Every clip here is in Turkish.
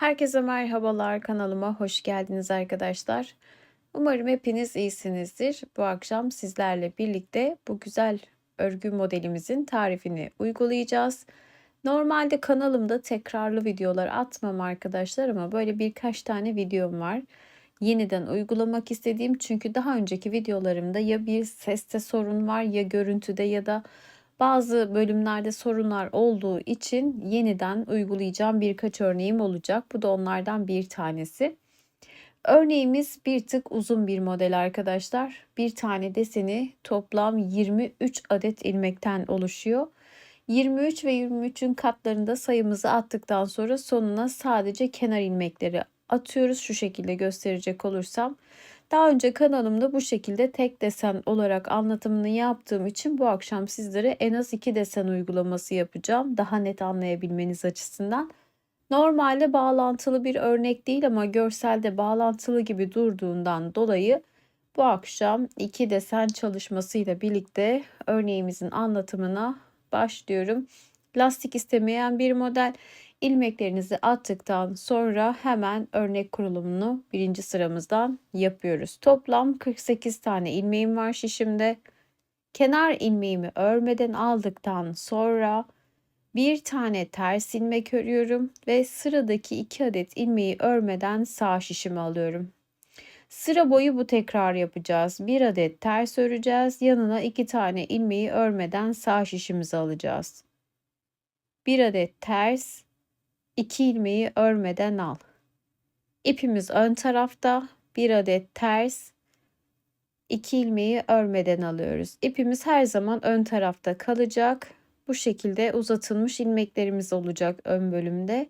Herkese merhabalar, kanalıma hoş geldiniz arkadaşlar. Umarım hepiniz iyisinizdir. Bu akşam sizlerle birlikte bu güzel örgü modelimizin tarifini uygulayacağız. Normalde kanalımda tekrarlı videolar atmam arkadaşlar ama böyle birkaç tane videom var. Yeniden uygulamak istediğim, çünkü daha önceki videolarımda ya bir seste sorun var ya görüntüde ya da bazı bölümlerde sorunlar olduğu için yeniden uygulayacağım birkaç örneğim olacak. Bu da onlardan bir tanesi. Örneğimiz bir tık uzun bir model arkadaşlar. Bir tane deseni toplam 23 adet ilmekten oluşuyor. 23 ve 23'ün katlarında sayımızı attıktan sonra sonuna sadece kenar ilmekleri atıyoruz. Şu şekilde gösterecek olursam. Daha önce kanalımda bu şekilde tek desen olarak anlatımını yaptığım için bu akşam sizlere en az 2 desen uygulaması yapacağım. Daha net anlayabilmeniz açısından. Normalde bağlantılı bir örnek değil ama görselde bağlantılı gibi durduğundan dolayı bu akşam 2 desen çalışmasıyla birlikte örneğimizin anlatımına başlıyorum. Lastik istemeyen bir model. İlmeklerinizi attıktan sonra hemen örnek kurulumunu birinci sıramızdan yapıyoruz. Toplam 48 tane ilmeğim var şişimde. Kenar ilmeğimi örmeden aldıktan sonra bir tane ters ilmek örüyorum ve sıradaki 2 adet ilmeği örmeden sağ şişimi alıyorum. Sıra boyu bu tekrar yapacağız. Bir adet ters öreceğiz. Yanına 2 tane ilmeği örmeden sağ şişimizi alacağız. Bir adet ters, 2 ilmeği örmeden al. İpimiz ön tarafta. Bir adet ters, 2 ilmeği örmeden alıyoruz. İpimiz her zaman ön tarafta kalacak. Bu şekilde uzatılmış ilmeklerimiz olacak ön bölümde.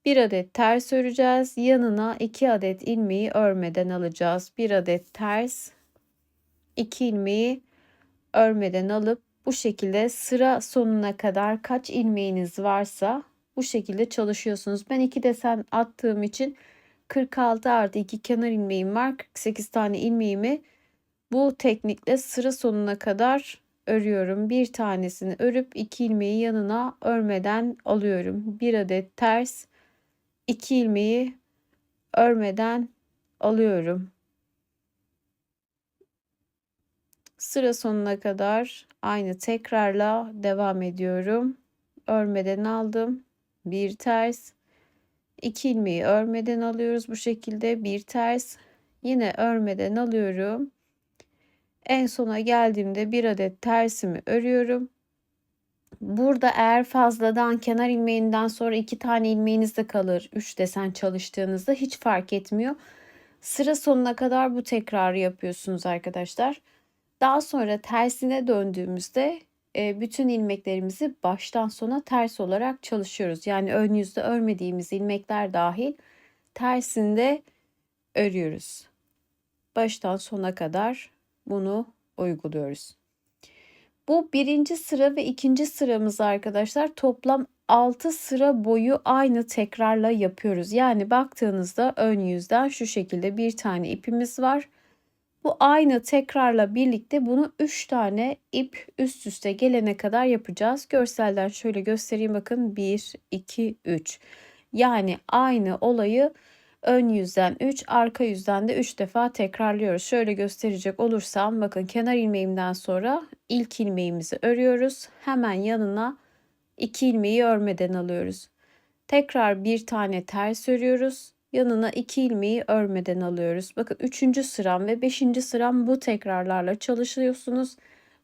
Bir adet ters öreceğiz. Yanına 2 adet ilmeği örmeden alacağız. Bir adet ters, 2 ilmeği örmeden alıp bu şekilde sıra sonuna kadar kaç ilmeğiniz varsa bu şekilde çalışıyorsunuz. Ben 2 desen attığım için 46 artı 2 kenar ilmeğim var. 48 tane ilmeğimi bu teknikle sıra sonuna kadar örüyorum. Bir tanesini örüp 2 ilmeği yanına örmeden alıyorum. Bir adet ters, 2 ilmeği örmeden alıyorum. Sıra sonuna kadar aynı tekrarla devam ediyorum. Örmeden aldım. Bir ters, 2 ilmeği örmeden alıyoruz bu şekilde. Bir ters, yine örmeden alıyorum. En sona geldiğimde bir adet tersimi örüyorum. Burada eğer fazladan kenar ilmeğinden sonra 2 tane ilmeğiniz de kalır. 3 desen çalıştığınızda hiç fark etmiyor. Sıra sonuna kadar bu tekrarı yapıyorsunuz arkadaşlar. Daha sonra tersine döndüğümüzde bütün ilmeklerimizi baştan sona ters olarak çalışıyoruz. Yani ön yüzde örmediğimiz ilmekler dahil tersinde örüyoruz. Baştan sona kadar bunu uyguluyoruz. Bu birinci sıra ve ikinci sıramız arkadaşlar. Toplam 6 sıra boyu aynı tekrarla yapıyoruz. Yani baktığınızda ön yüzden şu şekilde bir tane ipimiz var. Bu aynı tekrarla birlikte bunu 3 tane ip üst üste gelene kadar yapacağız. Görselden şöyle göstereyim, bakın 1, 2, 3. Yani aynı olayı ön yüzden 3, arka yüzden de 3 defa tekrarlıyoruz. Şöyle gösterecek olursam bakın, kenar ilmeğimden sonra ilk ilmeğimizi örüyoruz. Hemen yanına 2 ilmeği örmeden alıyoruz. Tekrar bir tane ters örüyoruz. Yanına 2 ilmeği örmeden alıyoruz. Bakın 3. sıram ve 5. sıram bu tekrarlarla çalışıyorsunuz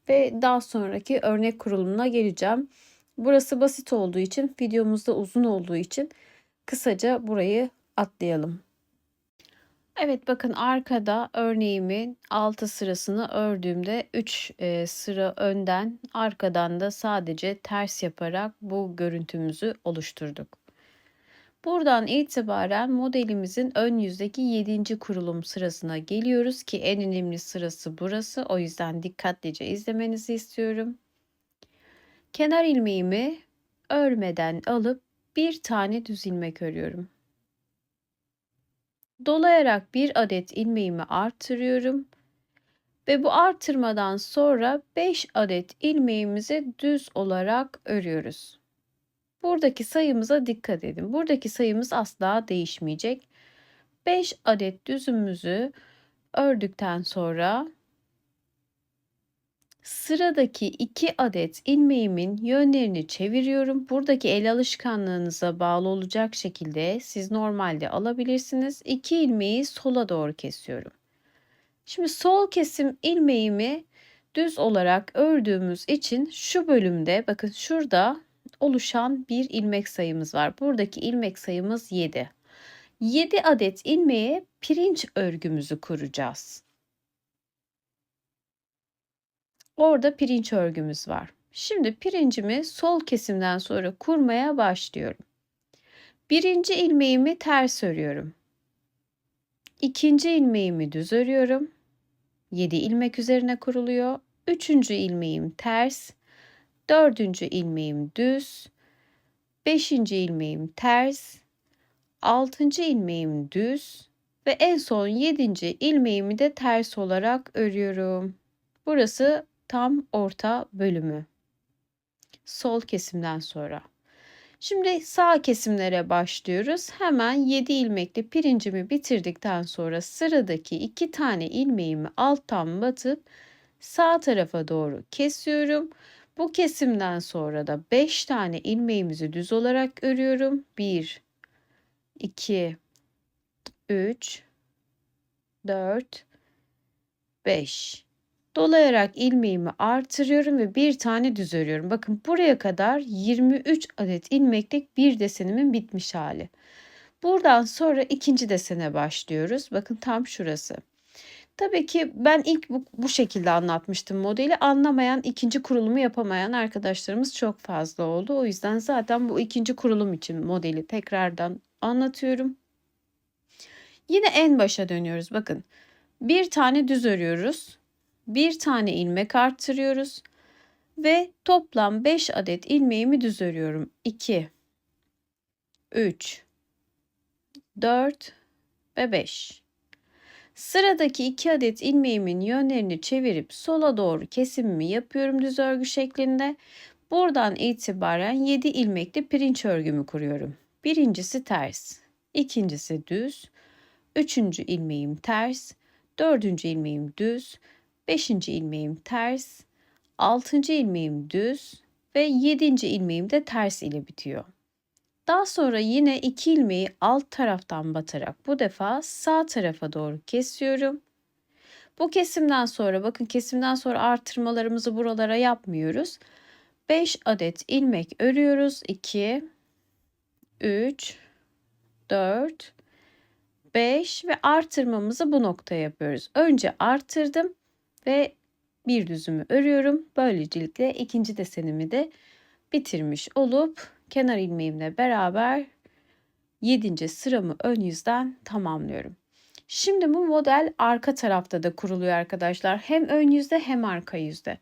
ve daha sonraki örnek kurulumuna geleceğim. Burası basit olduğu için, videomuzda uzun olduğu için kısaca burayı atlayalım. Evet, bakın arkada örneğimin 6 sırasını ördüğümde 3 sıra önden, arkadan da sadece ters yaparak bu görüntümüzü oluşturduk. Buradan itibaren modelimizin ön yüzdeki 7. kurulum sırasına geliyoruz ki en önemli sırası burası. O yüzden dikkatlice izlemenizi istiyorum. Kenar ilmeğimi örmeden alıp bir tane düz ilmek örüyorum. Dolayarak bir adet ilmeğimi artırıyorum ve bu artırmadan sonra 5 adet ilmeğimizi düz olarak örüyoruz. Buradaki sayımıza dikkat edin. Buradaki sayımız asla değişmeyecek. 5 adet düzümüzü ördükten sonra sıradaki 2 adet ilmeğimin yönlerini çeviriyorum. Buradaki el alışkanlığınıza bağlı olacak şekilde siz normalde alabilirsiniz. 2 ilmeği sola doğru kesiyorum. Şimdi sol kesim ilmeğimi düz olarak ördüğümüz için şu bölümde bakın şurada oluşan bir ilmek sayımız var. Buradaki ilmek sayımız 7. 7 adet ilmeğe pirinç örgümüzü kuracağız. Orada pirinç örgümüz var. Şimdi pirincimi sol kesimden sonra kurmaya başlıyorum. Birinci ilmeğimi ters örüyorum. İkinci ilmeğimi düz örüyorum. 7 ilmek üzerine kuruluyor. Üçüncü ilmeğim ters. Dördüncü ilmeğim düz. Beşinci ilmeğim ters. Altıncı ilmeğim düz. Ve en son 7. ilmeğimi de ters olarak örüyorum. Burası tam orta bölümü. Sol kesimden sonra. Şimdi sağ kesimlere başlıyoruz. Hemen 7 ilmekli pirincimi bitirdikten sonra sıradaki 2 tane ilmeğimi alttan batıp sağ tarafa doğru kesiyorum. Bu kesimden sonra da 5 tane ilmeğimizi düz olarak örüyorum. 1, 2, 3, 4, 5. Dolayarak ilmeğimi artırıyorum ve bir tane düz örüyorum. Bakın buraya kadar 23 adet ilmeklik bir desenimin bitmiş hali. Buradan sonra ikinci desene başlıyoruz. Bakın tam şurası. Tabii ki ben ilk bu şekilde anlatmıştım modeli. Anlamayan, ikinci kurulumu yapamayan arkadaşlarımız çok fazla oldu. O yüzden zaten bu ikinci kurulum için modeli tekrardan anlatıyorum. Yine en başa dönüyoruz. Bakın bir tane düz örüyoruz. Bir tane ilmek artırıyoruz. Ve toplam 5 adet ilmeğimi düz örüyorum. 2, 3, 4 ve 5. Sıradaki 2 adet ilmeğimin yönlerini çevirip sola doğru kesimimi yapıyorum düz örgü şeklinde. Buradan itibaren 7 ilmekli pirinç örgümü kuruyorum. Birincisi ters, ikincisi düz, üçüncü ilmeğim ters, dördüncü ilmeğim düz, beşinci ilmeğim ters, altıncı ilmeğim düz ve yedinci ilmeğim de ters ile bitiyor. Daha sonra yine 2 ilmeği alt taraftan batarak bu defa sağ tarafa doğru kesiyorum. Bu kesimden sonra bakın kesimden sonra artırmalarımızı buralara yapmıyoruz. 5 adet ilmek örüyoruz. 2, 3, 4, 5 ve artırmamızı bu noktaya yapıyoruz. Önce artırdım ve bir düzümü örüyorum. Böylelikle ikinci desenimi de bitirmiş olup kenar ilmeğimle beraber 7. sıramı ön yüzden tamamlıyorum. Şimdi bu model arka tarafta da kuruluyor arkadaşlar. Hem ön yüzde hem arka yüzde.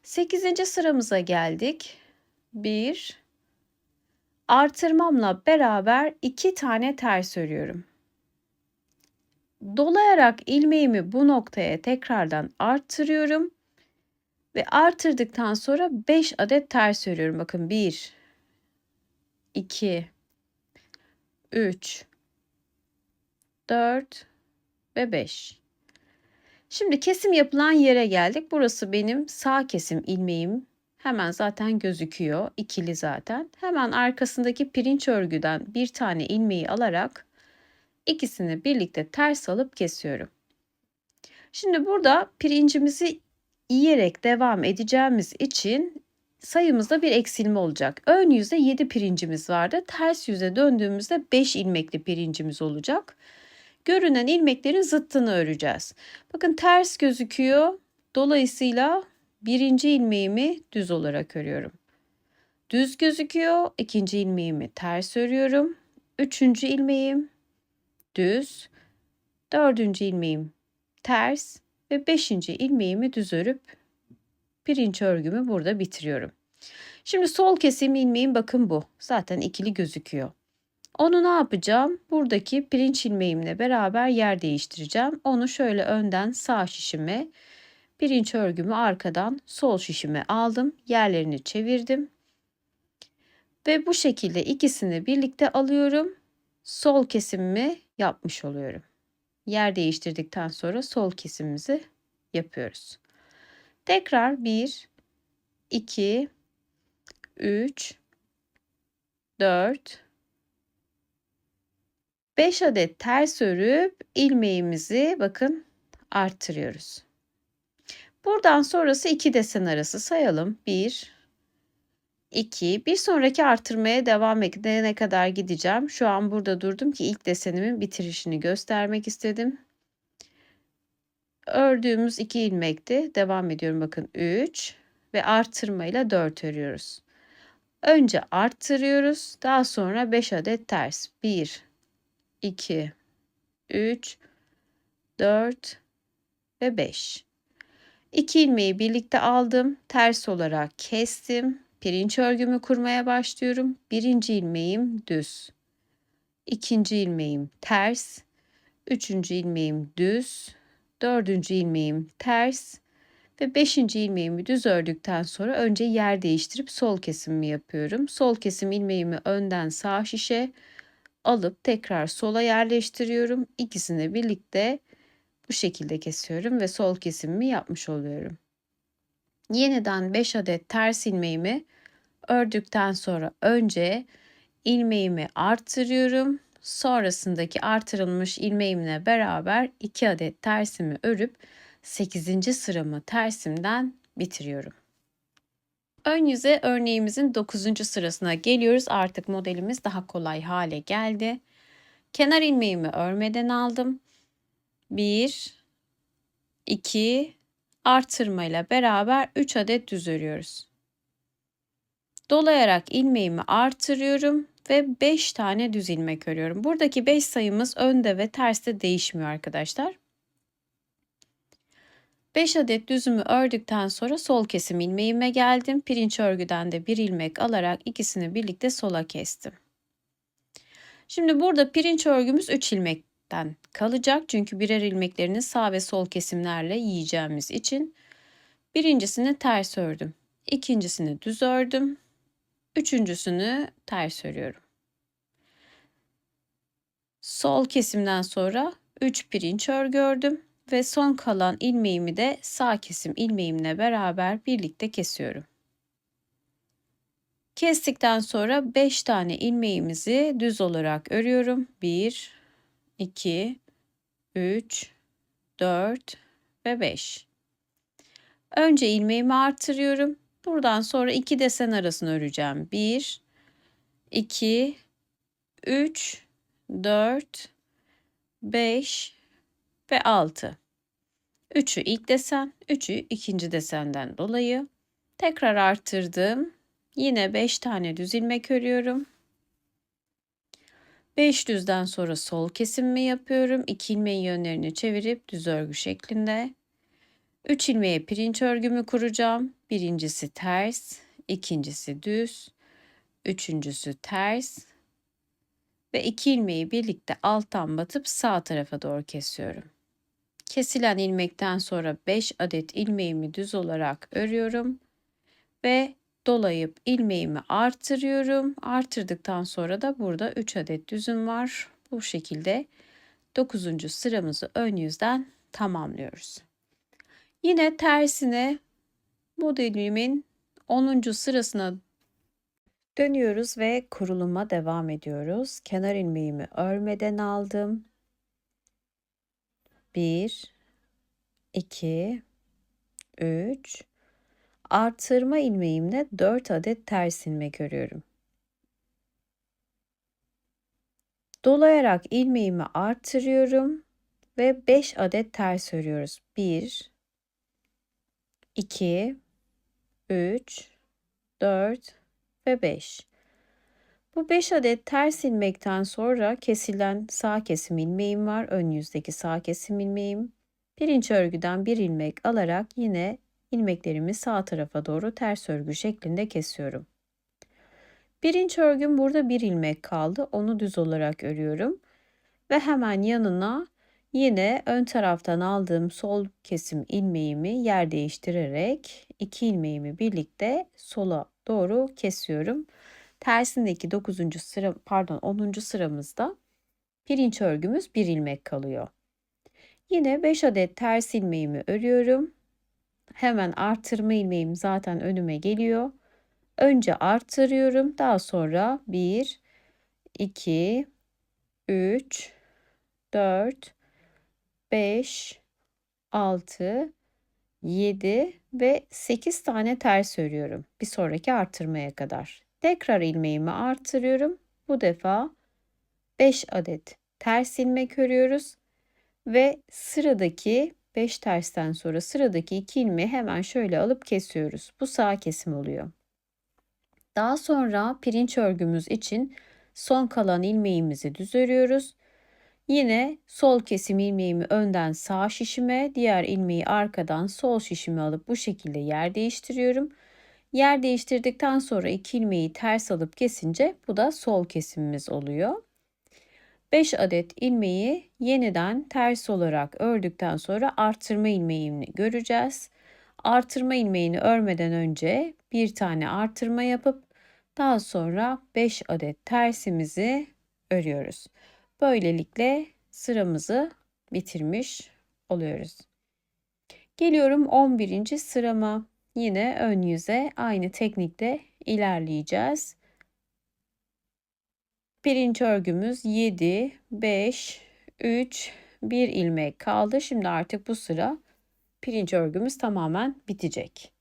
8. sıramıza geldik. 1 artırmamla beraber 2 tane ters örüyorum. Dolayarak ilmeğimi bu noktaya tekrardan artırıyorum. Ve artırdıktan sonra 5 adet ters örüyorum. Bakın 1, 2, 3, 4 ve 5. Şimdi kesim yapılan yere geldik. Burası benim sağ kesim ilmeğim. Hemen zaten gözüküyor. İkili zaten. Hemen arkasındaki pirinç örgüden bir tane ilmeği alarak ikisini birlikte ters alıp kesiyorum. Şimdi burada pirincimizi yiyerek devam edeceğimiz için sayımızda bir eksilme olacak. Ön yüzde 7 pirincimiz vardı. Ters yüze döndüğümüzde 5 ilmekli pirincimiz olacak. Görünen ilmeklerin zıttını öreceğiz. Bakın ters gözüküyor. Dolayısıyla birinci ilmeğimi düz olarak örüyorum. Düz gözüküyor. İkinci ilmeğimi ters örüyorum. Üçüncü ilmeğim düz. Dördüncü ilmeğim ters ve beşinci ilmeğimi düz örüp pirinç örgümü burada bitiriyorum. Şimdi sol kesim ilmeğim bakın bu. Zaten ikili gözüküyor. Onu ne yapacağım? Buradaki pirinç ilmeğimle beraber yer değiştireceğim. Onu şöyle önden sağ şişime, pirinç örgümü arkadan sol şişime aldım. Yerlerini çevirdim. Ve bu şekilde ikisini birlikte alıyorum. Sol kesimimi yapmış oluyorum. Yer değiştirdikten sonra sol kesimimizi yapıyoruz. Tekrar 1, 2, 3, 4, 5 adet ters örüp ilmeğimizi bakın arttırıyoruz. Buradan sonrası 2 desen arası sayalım. 1, 2. Bir sonraki artırmaya devam edene kadar gideceğim. Şu an burada durdum ki ilk desenimin bitirişini göstermek istedim. Ördüğümüz 2 ilmekti. Devam ediyorum bakın 3 ve artırmayla 4 örüyoruz. Önce arttırıyoruz. Daha sonra 5 adet ters. 1, 2, 3, 4 ve 5. 2 ilmeği birlikte aldım. Ters olarak kestim. Pirinç örgümü kurmaya başlıyorum. Birinci ilmeğim düz. İkinci ilmeğim ters. Üçüncü ilmeğim düz. Dördüncü ilmeğim ters. Ve 5. ilmeğimi düz ördükten sonra önce yer değiştirip sol kesimimi yapıyorum. Sol kesim ilmeğimi önden sağ şişe alıp tekrar sola yerleştiriyorum. İkisini birlikte bu şekilde kesiyorum ve sol kesimimi yapmış oluyorum. Yeniden 5 adet ters ilmeğimi ördükten sonra önce ilmeğimi artırıyorum. Sonrasındaki artırılmış ilmeğimle beraber 2 adet tersimi örüp 8. sıramı tersimden bitiriyorum. Ön yüze örneğimizin 9. sırasına geliyoruz. Artık modelimiz daha kolay hale geldi. Kenar ilmeğimi örmeden aldım. 1, 2, artırmayla beraber 3 adet düz örüyoruz. Dolayarak ilmeğimi artırıyorum ve 5 tane düz ilmek örüyorum. Buradaki 5 sayımız önde ve terste değişmiyor arkadaşlar. 5 adet düzümü ördükten sonra sol kesim ilmeğime geldim. Pirinç örgüden de bir ilmek alarak ikisini birlikte sola kestim. Şimdi burada pirinç örgümüz 3 ilmekten kalacak. Çünkü birer ilmeklerini sağ ve sol kesimlerle yiyeceğimiz için. Birincisini ters ördüm. İkincisini düz ördüm. Üçüncüsünü ters örüyorum. Sol kesimden sonra 3 pirinç örgü ördüm ve son kalan ilmeğimi de sağ kesim ilmeğimle beraber birlikte kesiyorum. Kestikten sonra 5 tane ilmeğimizi düz olarak örüyorum. 1, 2, 3, 4 ve 5. Önce ilmeğimi artırıyorum. Buradan sonra 2 desen arasını öreceğim. 1, 2, 3, 4, 5 ve 6. 3'ü ilk desen, 3'ü ikinci desenden dolayı. Tekrar arttırdım. Yine 5 tane düz ilmek örüyorum. 5 düzden sonra sol kesimimi yapıyorum. 2 ilmeği yönlerini çevirip düz örgü şeklinde. 3 ilmeğe pirinç örgümü kuracağım. Birincisi ters, ikincisi düz, üçüncüsü ters ve 2 ilmeği birlikte alttan batıp sağ tarafa doğru kesiyorum. Kesilen ilmekten sonra 5 adet ilmeğimi düz olarak örüyorum ve dolayıp ilmeğimi artırıyorum. Artırdıktan sonra da burada 3 adet düzüm var. Bu şekilde 9. sıramızı ön yüzden tamamlıyoruz. Yine tersine modelimin 10. sırasına dönüyoruz ve kuruluma devam ediyoruz. Kenar ilmeğimi örmeden aldım. 1, 2, 3. Artırma ilmeğimle 4 adet ters ilmek örüyorum. Dolayarak ilmeğimi artırıyorum ve 5 adet ters örüyoruz. 1, 2, 3, 4 ve 5. Bu 5 adet ters ilmekten sonra kesilen sağ kesim ilmeğim var. Ön yüzdeki sağ kesim ilmeğim. Pirinç örgüden bir ilmek alarak yine ilmeklerimi sağ tarafa doğru ters örgü şeklinde kesiyorum. Birinci örgüm burada bir ilmek kaldı. Onu düz olarak örüyorum. Ve hemen yanına yine ön taraftan aldığım sol kesim ilmeğimi yer değiştirerek 2 ilmeğimi birlikte sola doğru kesiyorum. Tersindeki 9. sıra, pardon 10. sıramızda pirinç örgümüz 1 ilmek kalıyor. Yine 5 adet ters ilmeğimi örüyorum. Hemen artırma ilmeğim zaten önüme geliyor. Önce artırıyorum. Daha sonra 1, 2, 3, 4, 5, 6, 7 ve 8 tane ters örüyorum. Bir sonraki artırmaya kadar. Tekrar ilmeğimi artırıyorum. Bu defa 5 adet ters ilmek örüyoruz ve sıradaki 5 tersten sonra sıradaki 2 ilmeği hemen şöyle alıp kesiyoruz. Bu sağ kesim oluyor. Daha sonra pirinç örgümüz için son kalan ilmeğimizi düz örüyoruz. Yine sol kesim ilmeğimi önden sağ şişime, diğer ilmeği arkadan sol şişime alıp bu şekilde yer değiştiriyorum. Yer değiştirdikten sonra 2 ilmeği ters alıp kesince bu da sol kesimimiz oluyor. 5 adet ilmeği yeniden ters olarak ördükten sonra artırma ilmeğini göreceğiz. Artırma ilmeğini örmeden önce bir tane artırma yapıp daha sonra 5 adet tersimizi örüyoruz. Böylelikle sıramızı bitirmiş oluyoruz. Geliyorum 11. sırama. Yine ön yüze aynı teknikte ilerleyeceğiz. Pirinç örgümüz 7, 5, 3, 1 ilmek kaldı. Şimdi artık bu sıra pirinç örgümüz tamamen bitecek.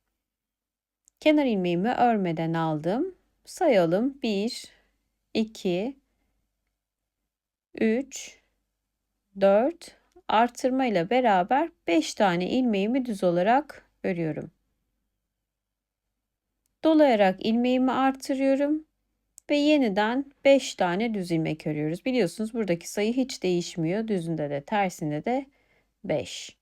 Kenar ilmeğimi örmeden aldım. Sayalım 1, 2, 3, 4, artırma ile beraber 5 tane ilmeğimi düz olarak örüyorum. Dolayarak ilmeğimi artırıyorum ve yeniden 5 tane düz ilmek örüyoruz. Biliyorsunuz buradaki sayı hiç değişmiyor. Düzünde de tersinde de 5.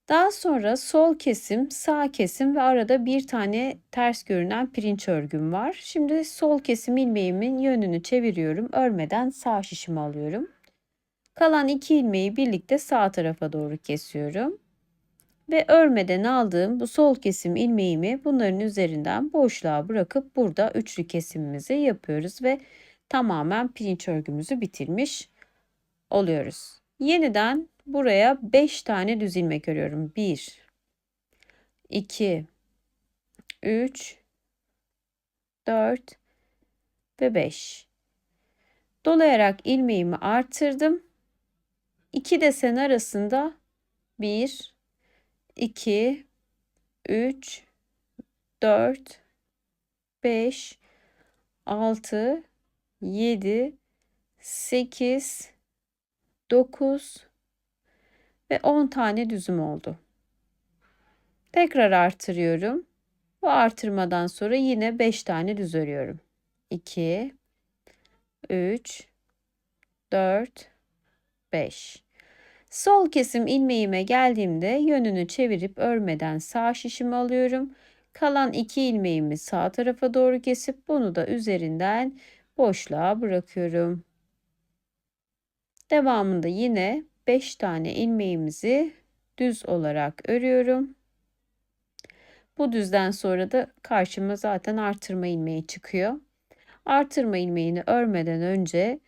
Daha sonra sol kesim, sağ kesim ve arada bir tane ters görünen pirinç örgüm var. Şimdi sol kesim ilmeğimin yönünü çeviriyorum. Örmeden sağ şişimi alıyorum. Kalan 2 ilmeği birlikte sağ tarafa doğru kesiyorum. Ve örmeden aldığım bu sol kesim ilmeğimi bunların üzerinden boşluğa bırakıp burada üçlü kesimimizi yapıyoruz ve tamamen pirinç örgümüzü bitirmiş oluyoruz. Yeniden buraya 5 tane düz ilmek örüyorum. 1, 2, 3, 4 ve 5. Dolayarak ilmeğimi artırdım. 2 desen arasında 1, 2, 3, 4, 5, 6, 7, 8, 9 ve 10 tane düzüm oldu. Tekrar artırıyorum. Bu artırmadan sonra yine 5 tane düz örüyorum. 2, 3, 4, 5. Sol kesim ilmeğime geldiğimde yönünü çevirip örmeden sağ şişimi alıyorum. Kalan 2 ilmeğimi sağ tarafa doğru kesip bunu da üzerinden boşluğa bırakıyorum. Devamında yine 5 tane ilmeğimizi düz olarak örüyorum. Bu düzden sonra da karşıma zaten artırma ilmeği çıkıyor. Artırma ilmeğini örmeden önce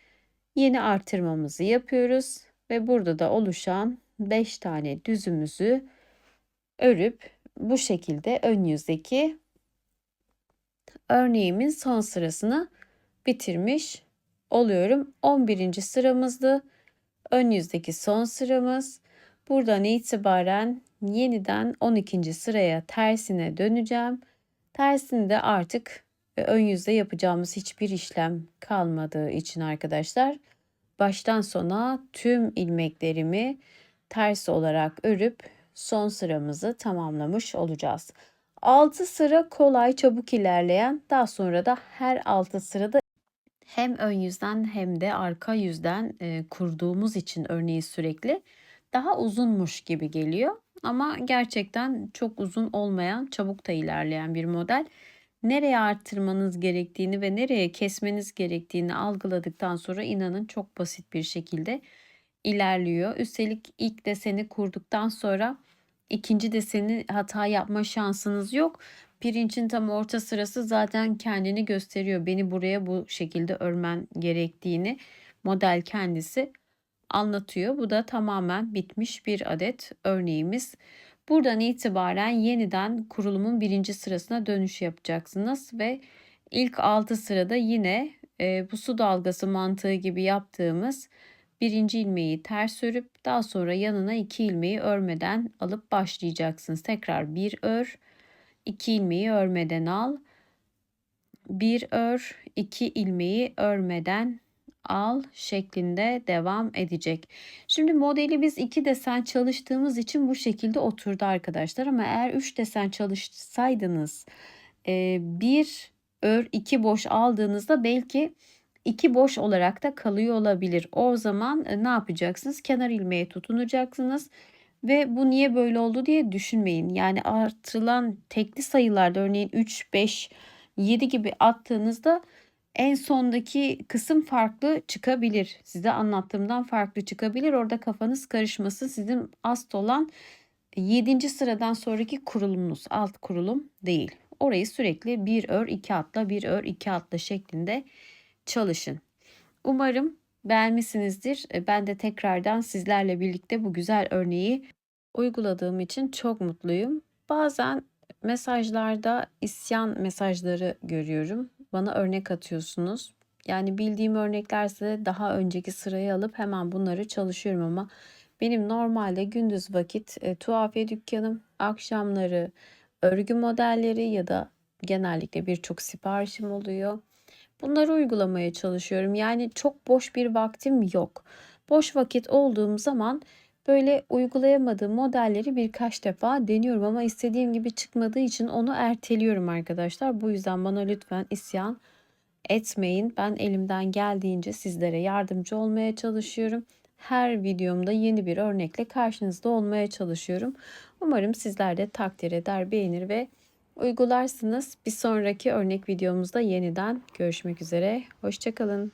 yeni artırmamızı yapıyoruz ve burada da oluşan 5 tane düzümüzü örüp bu şekilde ön yüzdeki örneğimin son sırasını bitirmiş oluyorum. 11. sıramızdı. Ön yüzdeki son sıramız. Buradan itibaren yeniden 12. sıraya tersine döneceğim. Tersinde artık ön yüzde yapacağımız hiçbir işlem kalmadığı için arkadaşlar baştan sona tüm ilmeklerimi ters olarak örüp son sıramızı tamamlamış olacağız. 6 sıra kolay çabuk ilerleyen, daha sonra da her 6 sırada hem ön yüzden hem de arka yüzden kurduğumuz için örneği sürekli daha uzunmuş gibi geliyor. Ama gerçekten çok uzun olmayan, çabuk da ilerleyen bir model. Nereye arttırmanız gerektiğini ve nereye kesmeniz gerektiğini algıladıktan sonra inanın çok basit bir şekilde ilerliyor. Üstelik ilk deseni kurduktan sonra ikinci deseni hata yapma şansınız yok. Pirincin tam orta sırası zaten kendini gösteriyor. Beni buraya bu şekilde örmen gerektiğini model kendisi anlatıyor. Bu da tamamen bitmiş bir adet örneğimiz. Buradan itibaren yeniden kurulumun birinci sırasına dönüş yapacaksınız ve ilk 6 sırada yine bu su dalgası mantığı gibi yaptığımız birinci ilmeği ters örüp daha sonra yanına 2 ilmeği örmeden alıp başlayacaksınız. Tekrar bir ör, 2 ilmeği örmeden al, bir ör, 2 ilmeği örmeden al şeklinde devam edecek. Şimdi modeli biz 2 desen çalıştığımız için bu şekilde oturdu arkadaşlar. Ama eğer 3 desen çalışsaydınız, bir ör 2 boş aldığınızda belki 2 boş olarak da kalıyor olabilir. O zaman ne yapacaksınız? Kenar ilmeğe tutunacaksınız. Ve bu niye böyle oldu diye düşünmeyin. Yani artırılan tekli sayılarda örneğin 3, 5, 7 gibi attığınızda en sondaki kısım farklı çıkabilir. Size anlattığımdan farklı çıkabilir. Orada kafanız karışmasın. Sizin asıl olan 7. sıradan sonraki kurulumunuz, alt kurulum değil. Orayı sürekli bir ör 2 atla, bir ör 2 atla şeklinde çalışın. Umarım beğenmişsinizdir. Ben de tekrardan sizlerle birlikte bu güzel örneği uyguladığım için çok mutluyum. Bazen mesajlarda isyan mesajları görüyorum. Bana örnek atıyorsunuz. Yani bildiğim örneklerse daha önceki sırayı alıp hemen bunları çalışıyorum ama benim normalde gündüz vakit tuhafiye dükkanım, akşamları örgü modelleri ya da genellikle birçok siparişim oluyor. Bunları uygulamaya çalışıyorum. Yani çok boş bir vaktim yok. Boş vakit olduğum zaman böyle uygulayamadığım modelleri birkaç defa deniyorum ama istediğim gibi çıkmadığı için onu erteliyorum arkadaşlar. Bu yüzden bana lütfen isyan etmeyin. Ben elimden geldiğince sizlere yardımcı olmaya çalışıyorum. Her videomda yeni bir örnekle karşınızda olmaya çalışıyorum. Umarım sizler de takdir eder, beğenir ve uygularsınız. Bir sonraki örnek videomuzda yeniden görüşmek üzere. Hoşça kalın.